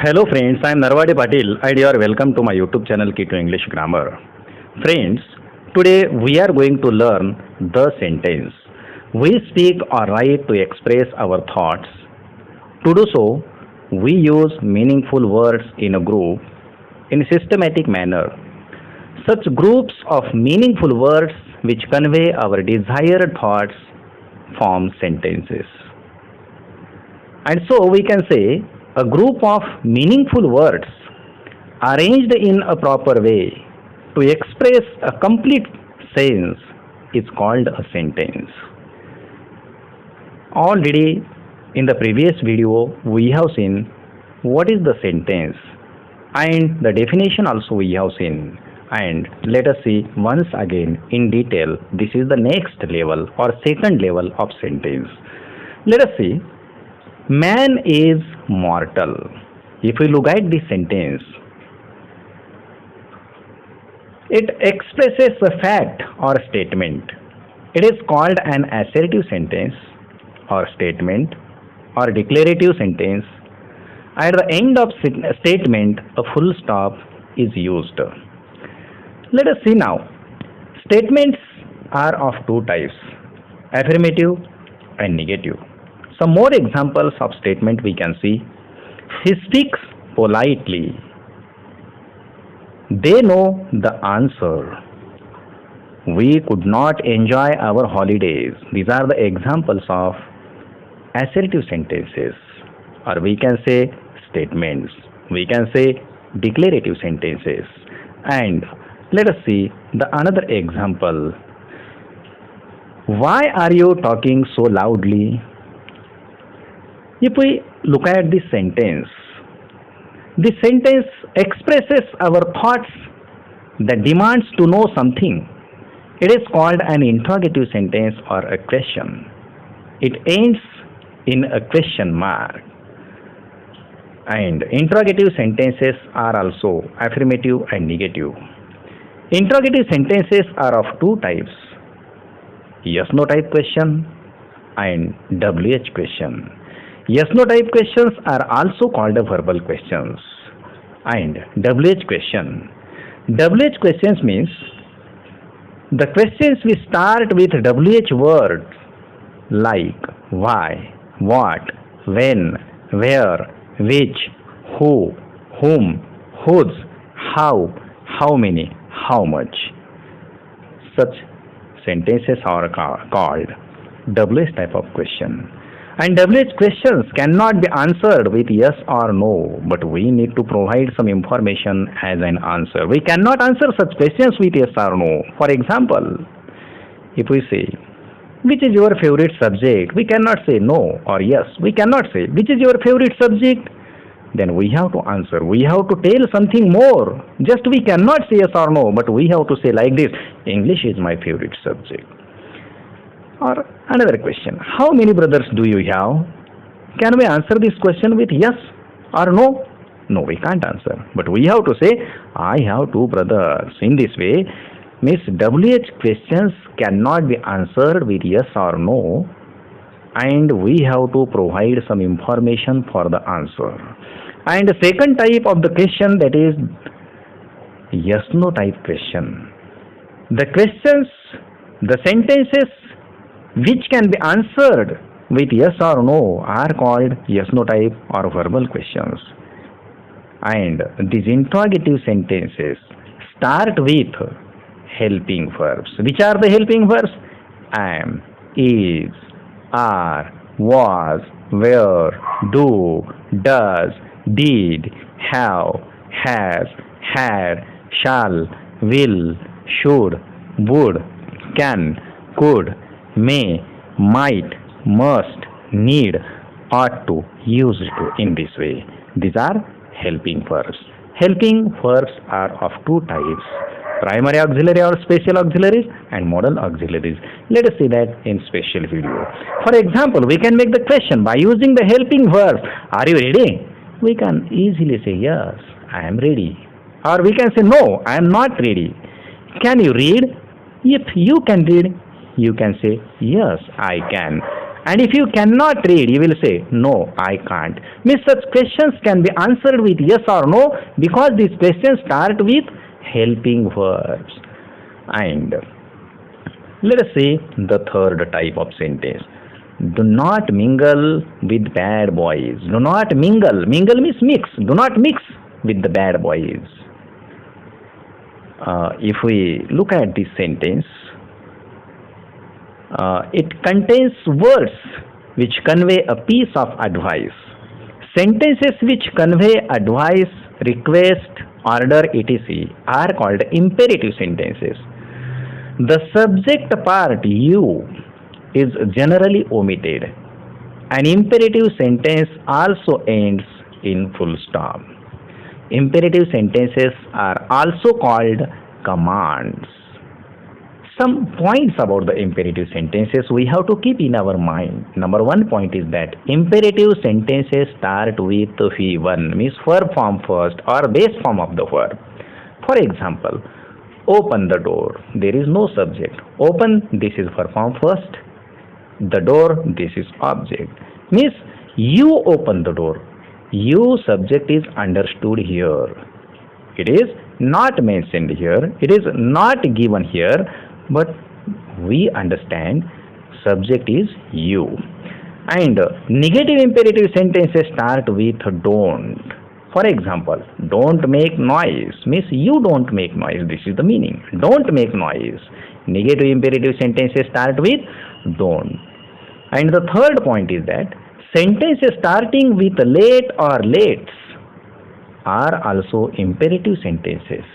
Hello friends, I am Narwade Patil and you are welcome to my YouTube channel Key to English Grammar. Friends, today we are going to learn the sentence. We speak or write to express our thoughts. To do so, we use meaningful words in a group in a systematic manner. Such groups of meaningful words which convey our desired thoughts form sentences. And so we can say a group of meaningful words arranged in a proper way to express a complete sense is called a sentence. Already in the previous video we have seen what is the sentence and the definition also we have seen, and let us see once again in detail. This is the next level or second level of sentence. Let us see. Man is mortal. If we look at this sentence, it expresses a fact or statement. It is called an assertive sentence or statement or declarative sentence. At the end of statement, a full stop is used. Let us see now. Statements are of two types, affirmative and negative. Some more examples of statement we can see. He speaks politely. They know the answer. We could not enjoy our holidays. These are the examples of assertive sentences, or we can say statements. We can say declarative sentences. And let us see the another example. Why are you talking so loudly? If we look at this sentence expresses our thoughts that demands to know something. It is called an interrogative sentence or a question. It ends in a question mark. And interrogative sentences are also affirmative and negative. Interrogative sentences are of two types, yes/no type question and WH question. Yes/no type questions are also called verbal questions. And WH question. WH questions means the questions we start with WH words like why, what, when, where, which, who, whom, whose, how many, how much. Such sentences are called WH type of question. And WH questions cannot be answered with yes or no, but we need to provide some information as an answer. We cannot answer such questions with yes or no. For example, if we say, which is your favorite subject? We cannot say no or yes. We cannot say, which is your favorite subject? Then we have to answer. We have to tell something more. Just we cannot say yes or no, but we have to say like this, English is my favorite subject. Or another question, how many brothers do you have? Can we answer this question with yes or no? No, we can't answer. But we have to say, I have two brothers. In this way, means WH questions cannot be answered with yes or no, and we have to provide some information for the answer. And the second type of the question, that is yes/no type question. The questions, the sentences which can be answered with yes or no are called yes/no type or verbal questions. And these interrogative sentences start with helping verbs. Which are the helping verbs? Am, is, are, was, were, do, does, did, have, has, had, shall, will, should, would, can, could, may, might, must, need, ought to, used to. In this way, these are helping verbs. Helping verbs are of two types, primary auxiliary or special auxiliaries and modal auxiliaries. Let us see that in special video. For example, we can make the question by using the helping verb. Are you ready? We can easily say yes, I am ready. Or we can say no, I am not ready. Can you read? If you can read, you can say yes, I can. And if you cannot read, you will say, no, I can't. Means such questions can be answered with yes or no, because these questions start with helping verbs. And let us see the third type of sentence. Do not mingle with bad boys. Do not mingle. Mingle means mix. Do not mix with the bad boys. If we look at this sentence, it contains words which convey a piece of advice. Sentences which convey advice, request, order, etc. are called imperative sentences. The subject part you is generally omitted. An imperative sentence also ends in full stop. Imperative sentences are also called commands. Some points about the imperative sentences we have to keep in our mind. Number one point is that imperative sentences start with V1, means verb form first or base form of the verb. For example, open the door. There is no subject. Open, this is verb form first. The door, this is object. Means you open the door. You subject is understood here. It is not mentioned here. It is not given here. But we understand subject is you. And negative imperative sentences start with don't. For example, don't make noise means you don't make noise. This is the meaning. Don't make noise. Negative imperative sentences start with don't. And the third point is that sentences starting with late or lates are also imperative sentences.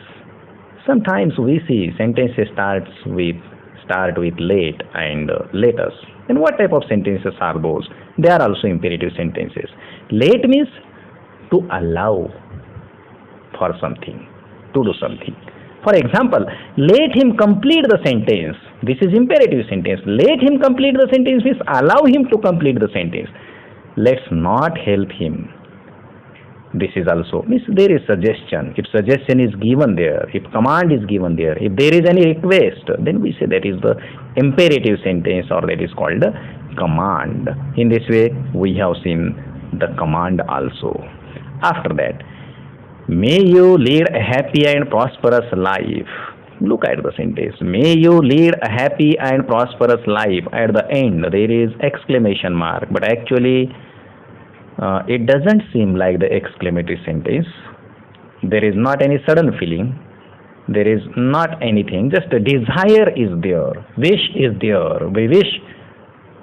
Sometimes we see sentences start with late and latest. And what type of sentences are those? They are also imperative sentences. Late means to allow for something, to do something. For example, let him complete the sentence. This is imperative sentence. Let him complete the sentence means allow him to complete the sentence. Let's not help him. This is also means there is suggestion. If suggestion is given there, if command is given there, if there is any request, then we say that is the imperative sentence, or that is called the command. In this way, we have seen the command also. After that, may you lead a happy and prosperous life. Look at the sentence. May you lead a happy and prosperous life. At the end, there is exclamation mark, but actually it doesn't seem like the exclamatory sentence. There is not any sudden feeling. There is not anything. Just a desire is there. Wish is there. We wish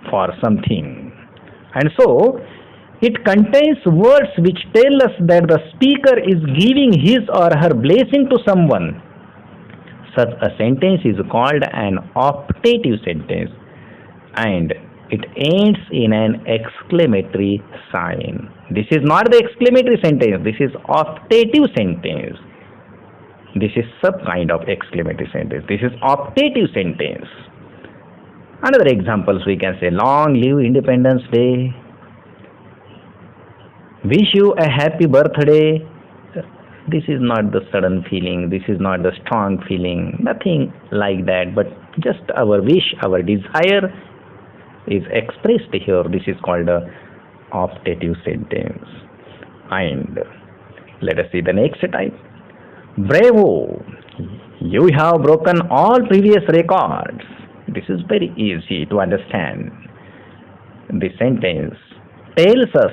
for something. And so, it contains words which tell us that the speaker is giving his or her blessing to someone. Such a sentence is called an optative sentence, and it ends in an exclamatory sign. This is not the exclamatory sentence. This is optative sentence. This is some kind of exclamatory sentence. This is optative sentence. Another examples we can say, long live Independence Day. Wish you a happy birthday. This is not the sudden feeling. This is not the strong feeling. Nothing like that. But just our wish, our desire is expressed here. This is called a optative sentence. And let us see the next type. Bravo! You have broken all previous records. This is very easy to understand. The sentence tells us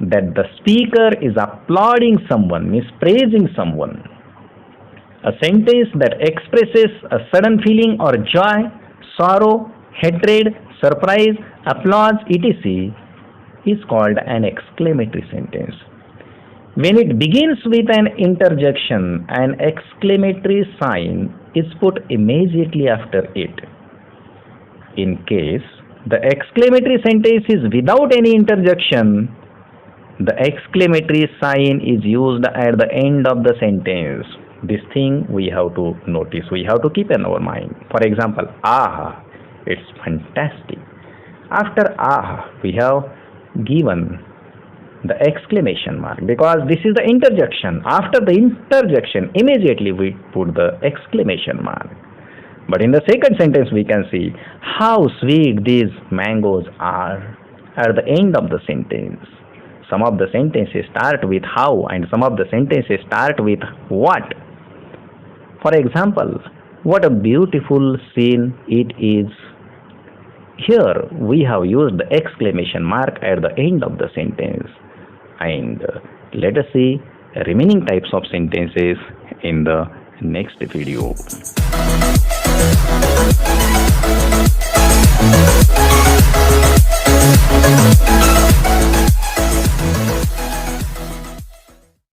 that the speaker is applauding someone, means praising someone. A sentence that expresses a sudden feeling or joy, sorrow, hatred, surprise, applause, etc. is called an exclamatory sentence. When it begins with an interjection, an exclamatory sign is put immediately after it. In case the exclamatory sentence is without any interjection, the exclamatory sign is used at the end of the sentence. This thing we have to notice, we have to keep in our mind. For example, aha, it's fantastic. After aha, we have given the exclamation mark because this is the interjection. After the interjection, immediately we put the exclamation mark. But in the second sentence, we can see how sweet these mangoes are at the end of the sentence. Some of the sentences start with how and some of the sentences start with what. For example, what a beautiful scene it is. Here we have used the exclamation mark at the end of the sentence. And let us see remaining types of sentences in the next video.